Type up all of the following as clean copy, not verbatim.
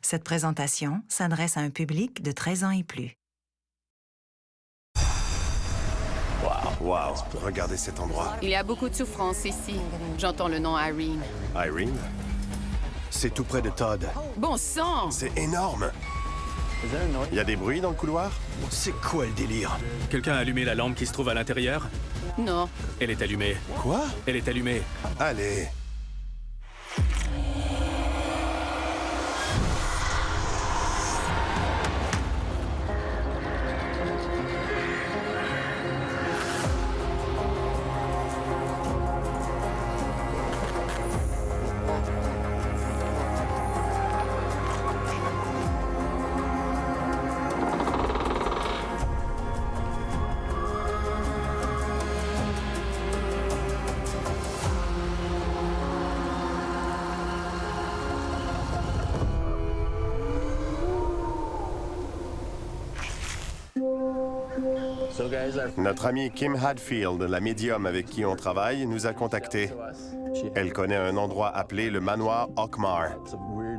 Cette présentation s'adresse à un public de 13 ans et plus. Wow, regardez cet endroit. Il y a beaucoup de souffrance ici. J'entends le nom Irene. Irene? C'est tout près de Todd. Bon sang! C'est énorme! Il y a des bruits dans le couloir? C'est quoi le délire? Quelqu'un a allumé la lampe qui se trouve à l'intérieur? Non. Elle est allumée. Quoi? Elle est allumée. Allez! Notre amie Kim Hadfield, la médium avec qui on travaille, nous a contactés. Elle connaît un endroit appelé le manoir Hawkmar.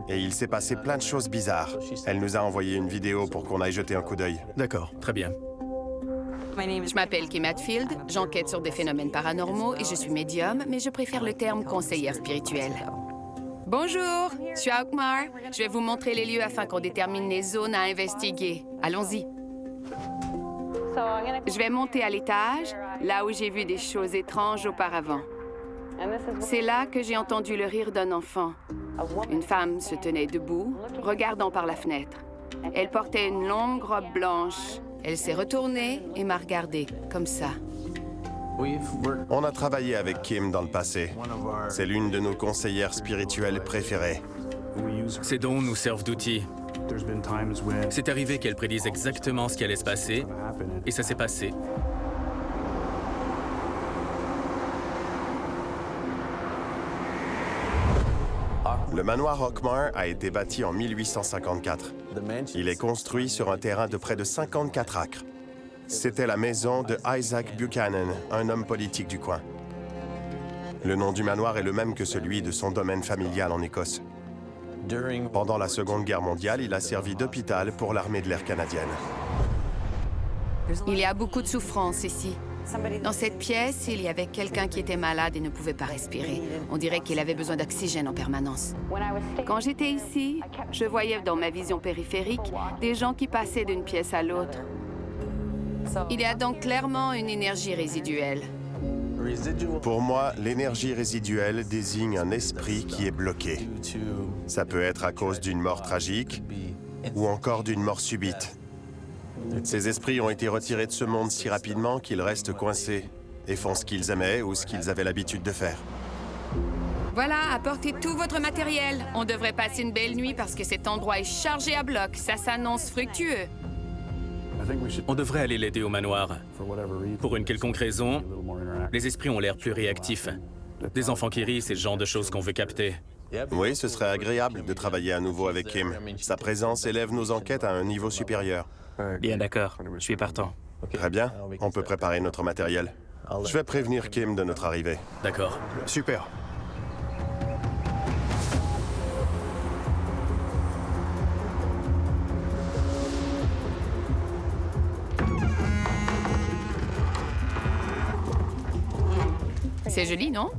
Et il s'est passé plein de choses bizarres. Elle nous a envoyé une vidéo pour qu'on aille jeter un coup d'œil. D'accord, très bien. Je m'appelle Kim Hadfield, j'enquête sur des phénomènes paranormaux et je suis médium, mais je préfère le terme conseillère spirituelle. Bonjour, je suis à Hawkmar. Je vais vous montrer les lieux afin qu'on détermine les zones à investiguer. Allons-y. Je vais monter à l'étage, là où j'ai vu des choses étranges auparavant. C'est là que j'ai entendu le rire d'un enfant. Une femme se tenait debout, regardant par la fenêtre. Elle portait une longue robe blanche. Elle s'est retournée et m'a regardée, comme ça. On a travaillé avec Kim dans le passé. C'est l'une de nos conseillères spirituelles préférées. Ces dons nous servent d'outils. C'est arrivé qu'elle prédise exactement ce qui allait se passer, et ça s'est passé. Le manoir Hawkmar a été bâti en 1854. Il est construit sur un terrain de près de 54 acres. C'était la maison de Isaac Buchanan, un homme politique du coin. Le nom du manoir est le même que celui de son domaine familial en Écosse. Pendant la Seconde Guerre mondiale, il a servi d'hôpital pour l'armée de l'air canadienne. Il y a beaucoup de souffrance ici. Dans cette pièce, il y avait quelqu'un qui était malade et ne pouvait pas respirer. On dirait qu'il avait besoin d'oxygène en permanence. Quand j'étais ici, je voyais dans ma vision périphérique des gens qui passaient d'une pièce à l'autre. Il y a donc clairement une énergie résiduelle. Pour moi, l'énergie résiduelle désigne un esprit qui est bloqué. Ça peut être à cause d'une mort tragique ou encore d'une mort subite. Ces esprits ont été retirés de ce monde si rapidement qu'ils restent coincés et font ce qu'ils aimaient ou ce qu'ils avaient l'habitude de faire. Voilà, apportez tout votre matériel. On devrait passer une belle nuit parce que cet endroit est chargé à bloc. Ça s'annonce fructueux. On devrait aller l'aider au manoir. Pour une quelconque raison, les esprits ont l'air plus réactifs. Des enfants qui rient, c'est le genre de choses qu'on veut capter. Oui, ce serait agréable de travailler à nouveau avec Kim. Sa présence élève nos enquêtes à un niveau supérieur. Bien d'accord, je suis partant. Très bien, on peut préparer notre matériel. Je vais prévenir Kim de notre arrivée. D'accord. Super. C'est joli, non?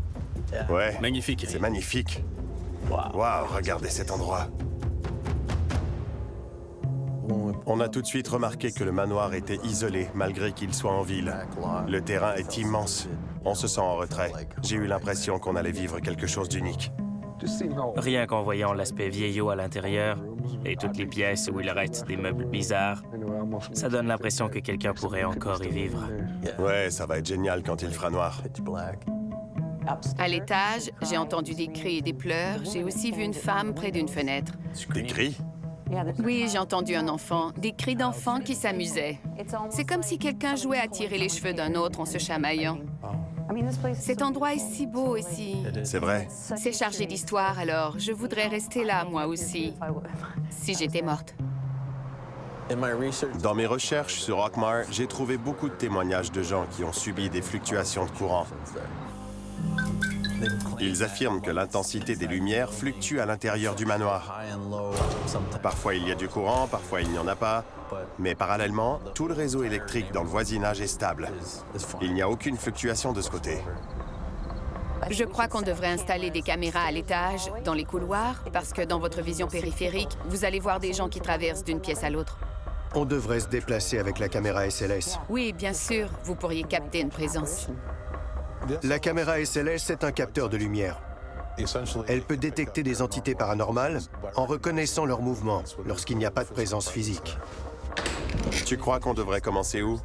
Ouais. Magnifique. C'est magnifique. Waouh, regardez cet endroit. On a tout de suite remarqué que le manoir était isolé, malgré qu'il soit en ville. Le terrain est immense. On se sent en retrait. J'ai eu l'impression qu'on allait vivre quelque chose d'unique. Rien qu'en voyant l'aspect vieillot à l'intérieur et toutes les pièces où il reste des meubles bizarres, ça donne l'impression que quelqu'un pourrait encore y vivre. Ouais, ça va être génial quand il fera noir. À l'étage, j'ai entendu des cris et des pleurs. J'ai aussi vu une femme près d'une fenêtre. Des cris? Oui, j'ai entendu un enfant, des cris d'enfants qui s'amusaient. C'est comme si quelqu'un jouait à tirer les cheveux d'un autre en se chamaillant. Cet endroit est si beau ici. C'est vrai. C'est chargé d'histoire, alors je voudrais rester là, moi aussi, si j'étais morte. Dans mes recherches sur Hawkmar, j'ai trouvé beaucoup de témoignages de gens qui ont subi des fluctuations de courant. Ils affirment que l'intensité des lumières fluctue à l'intérieur du manoir. Parfois il y a du courant, parfois il n'y en a pas. Mais parallèlement, tout le réseau électrique dans le voisinage est stable. Il n'y a aucune fluctuation de ce côté. Je crois qu'on devrait installer des caméras à l'étage, dans les couloirs, parce que dans votre vision périphérique, vous allez voir des gens qui traversent d'une pièce à l'autre. On devrait se déplacer avec la caméra SLS. Oui, bien sûr, vous pourriez capter une présence. La caméra SLS est un capteur de lumière. Elle peut détecter des entités paranormales en reconnaissant leurs mouvements lorsqu'il n'y a pas de présence physique. Tu crois qu'on devrait commencer où?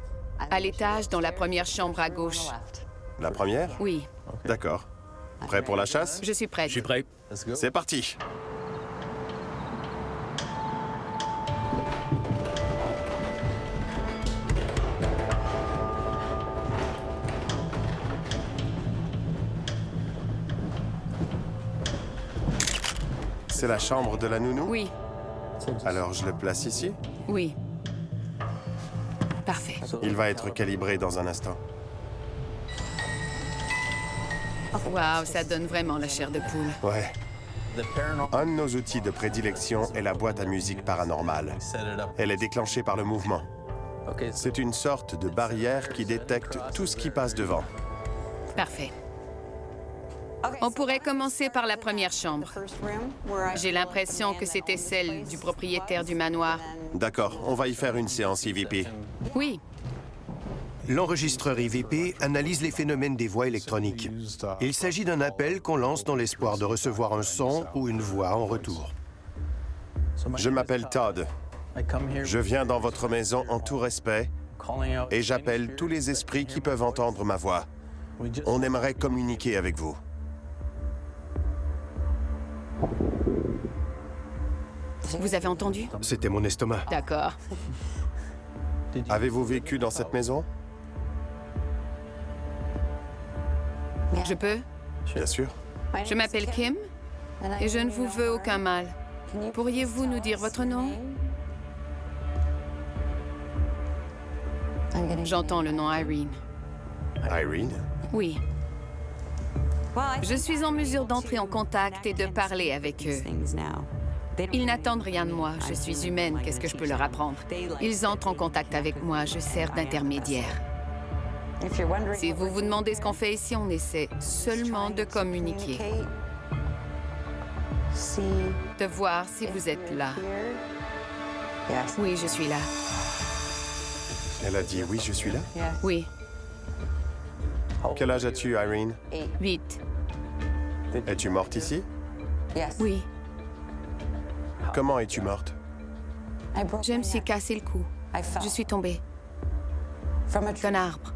À l'étage, dans la première chambre à gauche. La première? Oui, D'accord. Prêt pour la chasse? je suis prête. Je suis prêt. C'est parti! C'est la chambre de la nounou? Oui, Alors je le place ici? oui. Parfait. Il va être calibré dans un instant. Waouh, ça donne vraiment la chair de poule. Ouais. Un de nos outils de prédilection est la boîte à musique paranormale. Elle est déclenchée par le mouvement. C'est une sorte de barrière qui détecte tout ce qui passe devant. Parfait. On pourrait commencer par la première chambre. J'ai l'impression que c'était celle du propriétaire du manoir. D'accord, on va y faire une séance EVP. Oui, L'enregistreur EVP analyse les phénomènes des voix électroniques. Il s'agit d'un appel qu'on lance dans l'espoir de recevoir un son ou une voix en retour. Je m'appelle Todd. Je viens dans votre maison en tout respect et j'appelle tous les esprits qui peuvent entendre ma voix. On aimerait communiquer avec vous. vous avez entendu? C'était mon estomac. D'accord. Avez-vous vécu dans cette maison? Je peux? Bien sûr. Je m'appelle Kim et je ne vous veux aucun mal. Pourriez-vous nous dire votre nom? J'entends le nom Irene. Irene? Oui. Je suis en mesure d'entrer en contact et de parler avec eux. Ils n'attendent rien de moi. Je suis humaine. Qu'est-ce que je peux leur apprendre? Ils entrent en contact avec moi. Je sers d'intermédiaire. Si vous vous demandez ce qu'on fait ici, on essaie seulement de communiquer. De voir si vous êtes là. Oui, je suis là. Elle a dit oui, je suis là. Oui, Quel âge as-tu, Irene? 8. Es-tu morte ici? Oui, Comment es-tu morte? je me suis cassé le cou. Je suis tombée d'un arbre.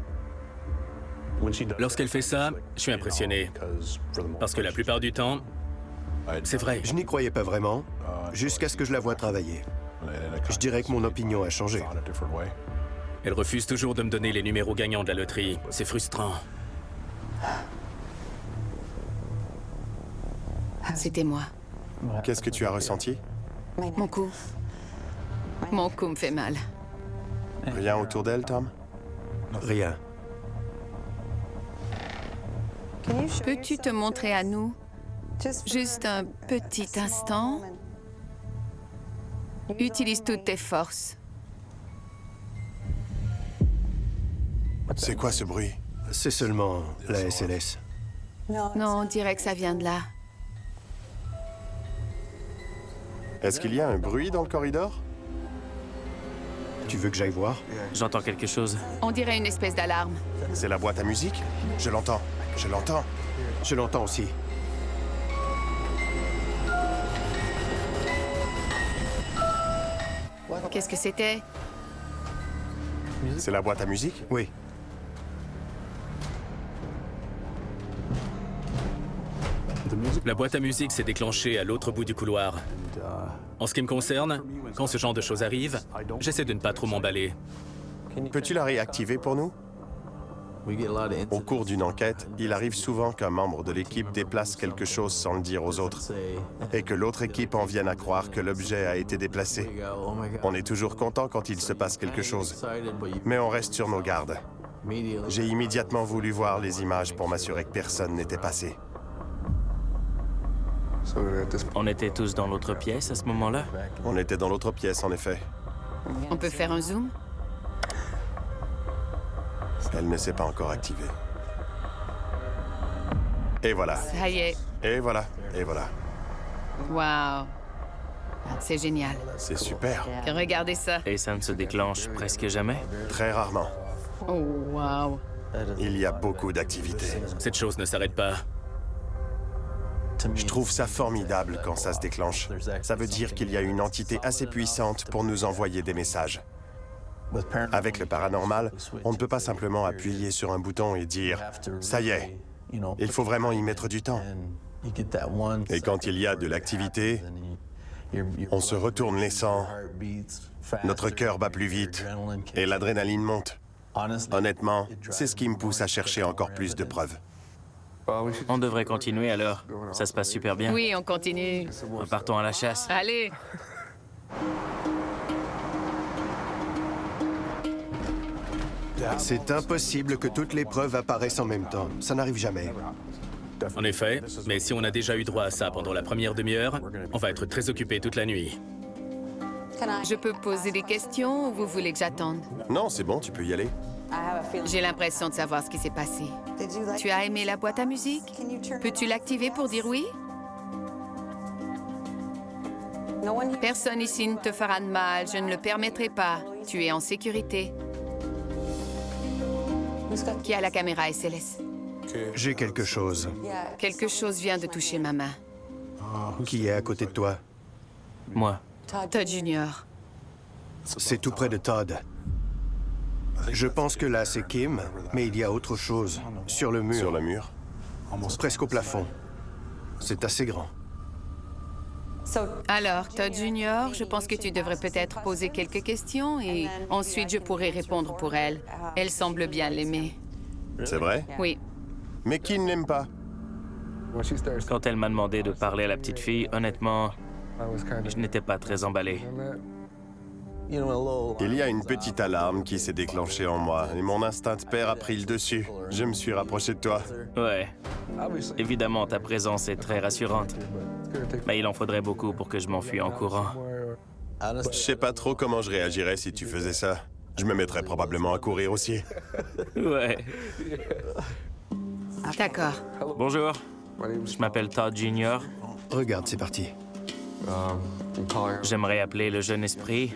Lorsqu'elle fait ça, je suis impressionné. Parce que la plupart du temps, c'est vrai. Je n'y croyais pas vraiment, jusqu'à ce que je la voie travailler. Je dirais que mon opinion a changé. Elle refuse toujours de me donner les numéros gagnants de la loterie. C'est frustrant. C'était moi. Qu'est-ce que tu as ressenti? Mon cou. Mon cou me fait mal. Rien autour d'elle, Tom? Rien. Peux-tu te montrer à nous? Juste un petit instant. Utilise toutes tes forces. C'est quoi ce bruit? C'est seulement la SLS. Non, on dirait que ça vient de là. Est-ce qu'il y a un bruit dans le corridor? Tu veux que j'aille voir? J'entends quelque chose. On dirait une espèce d'alarme. C'est la boîte à musique? Je l'entends. Je l'entends. Je l'entends aussi. Qu'est-ce que c'était? C'est la boîte à musique? Oui. La boîte à musique s'est déclenchée à l'autre bout du couloir. En ce qui me concerne, quand ce genre de choses arrive, j'essaie de ne pas trop m'emballer. Peux-tu la réactiver pour nous? Au cours d'une enquête, il arrive souvent qu'un membre de l'équipe déplace quelque chose sans le dire aux autres et que l'autre équipe en vienne à croire que l'objet a été déplacé. On est toujours content quand il se passe quelque chose, mais on reste sur nos gardes. J'ai immédiatement voulu voir les images pour m'assurer que personne n'était passé. On était tous dans l'autre pièce à ce moment-là? On était dans l'autre pièce, en effet. On peut faire un zoom? Elle ne s'est pas encore activée. Et voilà. Ça y est. Et voilà. Et voilà. Wow. C'est génial. C'est super. Regardez ça. Et ça ne se déclenche presque jamais? Très rarement. Oh, wow. Il y a beaucoup d'activités. Cette chose ne s'arrête pas. Je trouve ça formidable quand ça se déclenche. Ça veut dire qu'il y a une entité assez puissante pour nous envoyer des messages. Avec le paranormal, on ne peut pas simplement appuyer sur un bouton et dire « ça y est ». Il faut vraiment y mettre du temps. Et quand il y a de l'activité, on se retourne les sangs, notre cœur bat plus vite et l'adrénaline monte. Honnêtement, c'est ce qui me pousse à chercher encore plus de preuves. On devrait continuer alors. Ça se passe super bien. Oui, on continue. Partons à la chasse. Allez. C'est impossible que toutes les preuves apparaissent en même temps. Ça n'arrive jamais. En effet, mais si on a déjà eu droit à ça pendant la première demi-heure, on va être très occupé toute la nuit. Je peux poser des questions ou vous voulez que j'attende? Non, c'est bon, tu peux y aller. J'ai l'impression de savoir ce qui s'est passé. Tu as aimé la boîte à musique? Peux-tu l'activer pour dire oui? Personne ici ne te fera de mal, je ne le permettrai pas. Tu es en sécurité. Qui a la caméra SLS? J'ai quelque chose. Quelque chose vient de toucher ma main. Qui est à côté de toi? Moi. Todd Junior. C'est tout près de Todd. Je pense que là, c'est Kim, mais il y a autre chose. Sur le mur. Sur le mur. Presque au plafond. C'est assez grand. Alors, Todd Junior, je pense que tu devrais peut-être poser quelques questions et ensuite je pourrai répondre pour elle. Elle semble bien l'aimer. C'est vrai? Oui. Mais qui ne l'aime pas? Quand elle m'a demandé de parler à la petite fille, honnêtement, je n'étais pas très emballé. Il y a une petite alarme qui s'est déclenchée en moi et mon instinct de père a pris le dessus. Je me suis rapproché de toi. Ouais. Évidemment, ta présence est très rassurante. Mais il en faudrait beaucoup pour que je m'enfuie en courant. Je sais pas trop comment je réagirais si tu faisais ça. Je me mettrais probablement à courir aussi. Ouais. D'accord. Bonjour. Je m'appelle Todd Junior. Regarde, c'est parti. J'aimerais appeler le jeune esprit.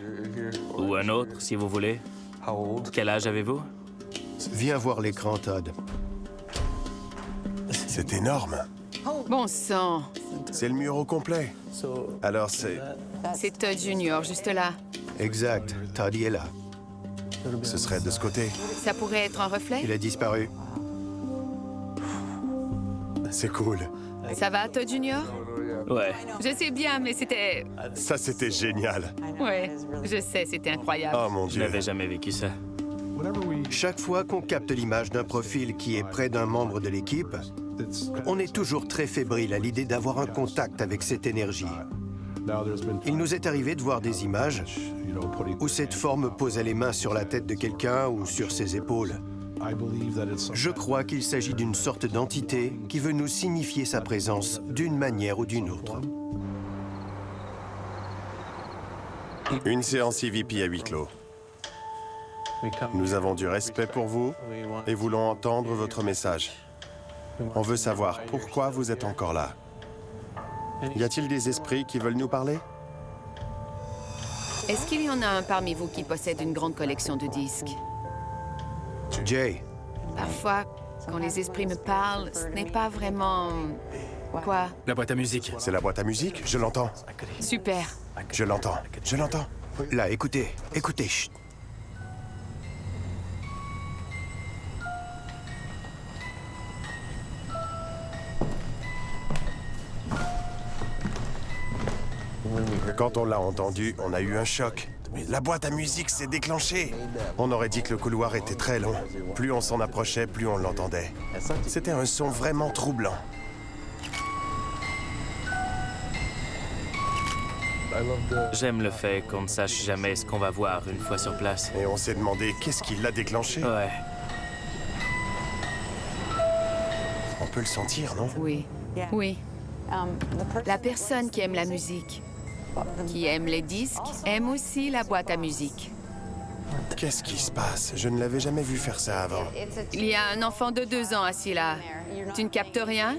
Ou un autre, si vous voulez. Quel âge avez-vous? Viens voir l'écran, Todd. C'est énorme. Bon sang. C'est le mur au complet. Alors c'est... C'est Todd Junior, juste là. Exact. Todd y est là. Ce serait de ce côté. Ça pourrait être un reflet? Il a disparu. C'est cool. Ça va, Todd Junior? Ouais. Je sais bien, mais c'était... Ça, c'était génial. Ouais, je sais, c'était incroyable. Oh mon Je Dieu. n'avais jamais vécu ça. Chaque fois qu'on capte l'image d'un profil qui est près d'un membre de l'équipe, on est toujours très fébrile à l'idée d'avoir un contact avec cette énergie. Il nous est arrivé de voir des images où cette forme posait les mains sur la tête de quelqu'un ou sur ses épaules. Je crois qu'il s'agit d'une sorte d'entité qui veut nous signifier sa présence d'une manière ou d'une autre. Une séance EVP à huis clos. Nous avons du respect pour vous et voulons entendre votre message. On veut savoir pourquoi vous êtes encore là. Y a-t-il des esprits qui veulent nous parler? Est-ce qu'il y en a un parmi vous qui possède une grande collection de disques? Jay, Parfois, quand les esprits me parlent, ce n'est pas vraiment... Quoi? La boîte à musique. C'est la boîte à musique? Je l'entends. Super. Je l'entends. Je l'entends. là, écoutez, écoutez, chut. Quand on l'a entendu, on a eu un choc. La boîte à musique s'est déclenchée. On aurait dit que le couloir était très long. Plus on s'en approchait, plus on l'entendait. C'était un son vraiment troublant. J'aime le fait qu'on ne sache jamais ce qu'on va voir une fois sur place. Et on s'est demandé qu'est-ce qui l'a déclenché. Ouais. On peut le sentir, non? Oui. Oui. La personne qui aime la musique, qui aime les disques, aime aussi la boîte à musique. Qu'est-ce qui se passe? Je ne l'avais jamais vu faire ça avant. Il y a un enfant de 2 ans assis là. Tu ne captes rien?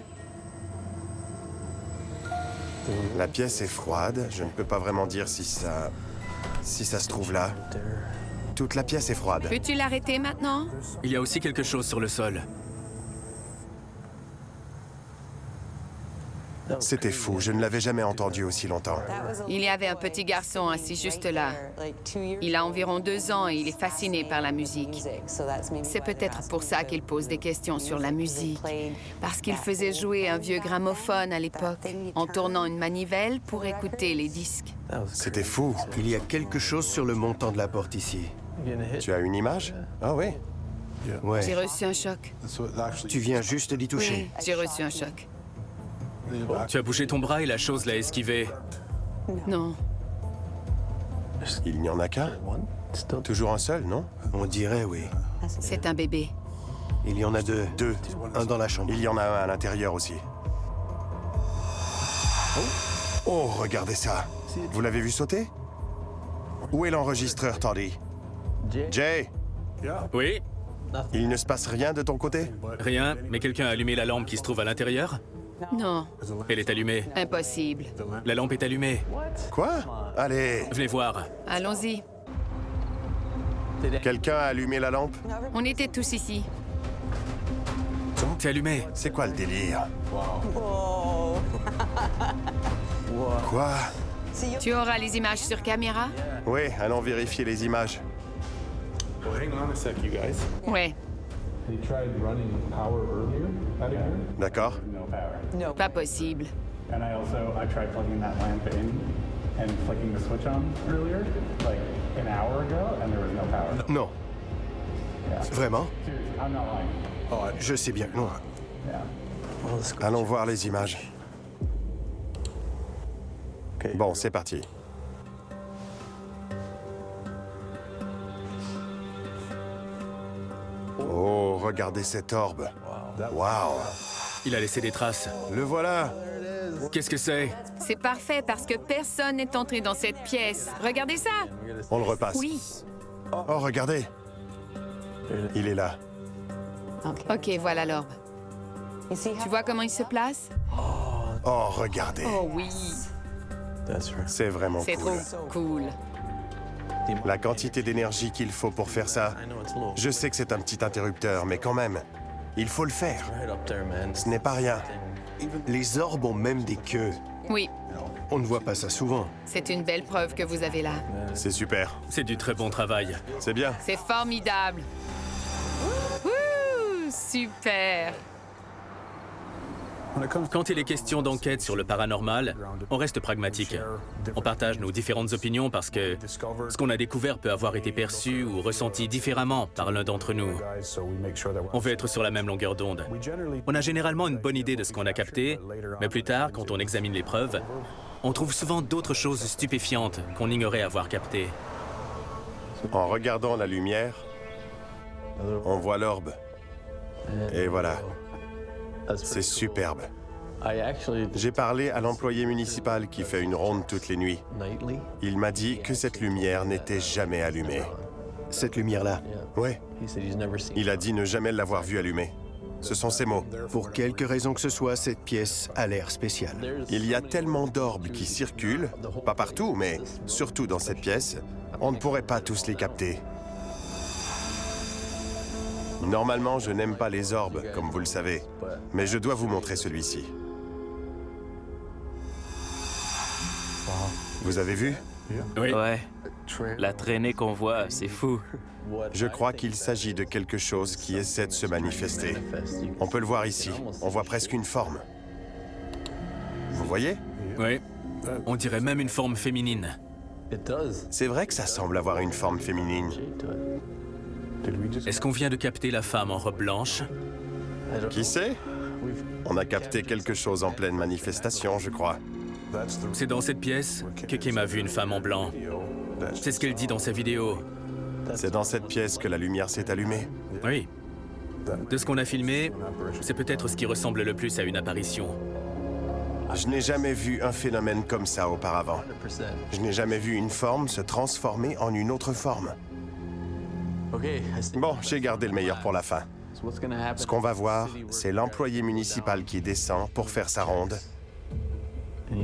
La pièce est froide. Je ne peux pas vraiment dire si ça se trouve là. Toute la pièce est froide. Peux-tu l'arrêter maintenant? Il y a aussi quelque chose sur le sol. C'était fou. Je ne l'avais jamais entendu aussi longtemps. Il y avait un petit garçon assis juste là. Il a environ 2 ans et il est fasciné par la musique. C'est peut-être pour ça qu'il pose des questions sur la musique. Parce qu'il faisait jouer un vieux gramophone à l'époque, en tournant une manivelle pour écouter les disques. C'était fou. Il y a quelque chose sur le montant de la porte ici. Tu as une image? Ah oui. J'ai Ouais. reçu un choc. Tu viens juste d'y toucher. Oui, j'ai reçu un choc. Tu as bougé ton bras et la chose l'a esquivé. Non. Il n'y en a qu'un? Toujours un seul, non? On dirait, oui. C'est un bébé. Il y en a deux. Deux. Un dans la chambre. Il y en a un à l'intérieur aussi. Oh, regardez ça. Vous l'avez vu sauter? Où est l'enregistreur, Toddy? Jay, Oui? il ne se passe rien de ton côté? Rien, mais quelqu'un a allumé la lampe qui se trouve à l'intérieur? Non, Elle est allumée. impossible. La lampe est allumée. Quoi? Allez, Venez voir. Allons-y. quelqu'un a allumé la lampe? On était tous ici. C'est allumé. C'est quoi le délire? Quoi? Tu auras les images sur caméra? Oui, allons vérifier les images. Well, hang on a sec, you guys. Ouais, He tried running power earlier out of here. D'accord. No power. pas possible. And I tried plugging that lamp in and flicking the switch on earlier, like an hour ago, and there was no power. Non. Vraiment? Seriously, I'm not lying. Je sais bien que non. Yeah. Allons voir les images. Bon, c'est parti. Oh, regardez cet orbe. Waouh! Il a laissé des traces. Le voilà! Qu'est-ce que c'est? C'est parfait parce que personne n'est entré dans cette pièce. Regardez ça! On le repasse. Oui. Oh, regardez! Il est là. Ok, voilà l'orbe. Tu vois comment il se place? Oh, regardez! Oh oui, C'est vraiment c'est cool. trop cool. La quantité d'énergie qu'il faut pour faire ça, je sais que c'est un petit interrupteur, mais quand même, il faut le faire. Ce n'est pas rien. Les orbes ont même des queues. Oui, On ne voit pas ça souvent. c'est une belle preuve que vous avez là. C'est super. C'est du très bon travail. C'est bien. C'est formidable. Wouh, super. Quand il est question d'enquête sur le paranormal, on reste pragmatique. On partage nos différentes opinions parce que ce qu'on a découvert peut avoir été perçu ou ressenti différemment par l'un d'entre nous. On veut être sur la même longueur d'onde. On a généralement une bonne idée de ce qu'on a capté, mais plus tard, quand on examine les preuves, on trouve souvent d'autres choses stupéfiantes qu'on ignorait avoir captées. En regardant la lumière, on voit l'orbe. Et voilà. C'est superbe. J'ai parlé à l'employé municipal qui fait une ronde toutes les nuits. Il m'a dit que cette lumière n'était jamais allumée. Cette lumière-là, Ouais, il a dit ne jamais l'avoir vue allumée. Ce sont ses mots. pour quelque raison que ce soit, cette pièce a l'air spéciale. Il y a tellement d'orbes qui circulent, pas partout, mais surtout dans cette pièce, on ne pourrait pas tous les capter. Normalement, je n'aime pas les orbes, comme vous le savez, mais je dois vous montrer celui-ci. Vous avez vu? Oui. Ouais. La traînée qu'on voit, c'est fou. Je crois qu'il s'agit de quelque chose qui essaie de se manifester. On peut le voir ici. On voit presque une forme. Vous voyez? Oui. On dirait même une forme féminine. C'est vrai que ça semble avoir une forme féminine. Est-ce qu'on vient de capter la femme en robe blanche? Qui sait? On a capté quelque chose en pleine manifestation, je crois. C'est dans cette pièce que Kim a vu une femme en blanc. C'est ce qu'elle dit dans sa vidéo. C'est dans cette pièce que la lumière s'est allumée. Oui. De ce qu'on a filmé, c'est peut-être ce qui ressemble le plus à une apparition. Je n'ai jamais vu un phénomène comme ça auparavant. Je n'ai jamais vu une forme se transformer en une autre forme. Bon, j'ai gardé le meilleur pour la fin. Ce qu'on va voir, c'est l'employé municipal qui descend pour faire sa ronde.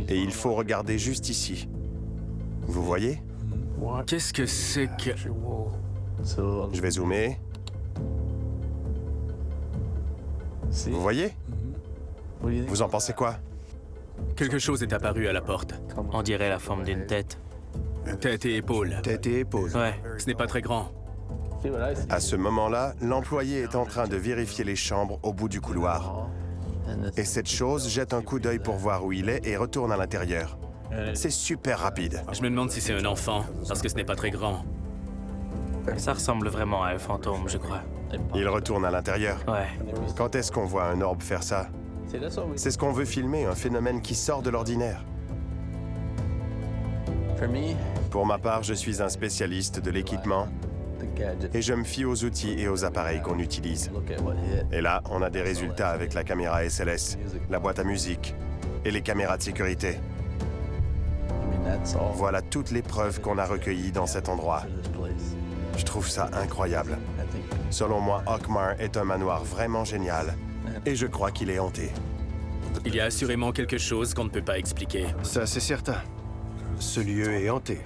Et il faut regarder juste ici. Vous voyez? Qu'est-ce que c'est que... Je vais zoomer. Vous voyez? Vous en pensez quoi? Quelque chose est apparu à la porte. On dirait la forme d'une tête. Tête et épaules. Tête et épaules. Ouais. Ce n'est pas très grand. À ce moment-là, l'employé est en train de vérifier les chambres au bout du couloir. Et cette chose jette un coup d'œil pour voir où il est et retourne à l'intérieur. C'est super rapide. Je me demande si c'est un enfant, parce que ce n'est pas très grand. Ça ressemble vraiment à un fantôme, je crois. Il retourne à l'intérieur. Ouais. Quand est-ce qu'on voit un orbe faire ça? C'est ce qu'on veut filmer, un phénomène qui sort de l'ordinaire. Pour ma part, je suis un spécialiste de l'équipement et je me fie aux outils et aux appareils qu'on utilise. Et là, on a des résultats avec la caméra SLS, la boîte à musique et les caméras de sécurité. Voilà toutes les preuves qu'on a recueillies dans cet endroit. Je trouve ça incroyable. Selon moi, Hawkmar est un manoir vraiment génial et je crois qu'il est hanté. Il y a assurément quelque chose qu'on ne peut pas expliquer. Ça, c'est certain. Ce lieu est hanté.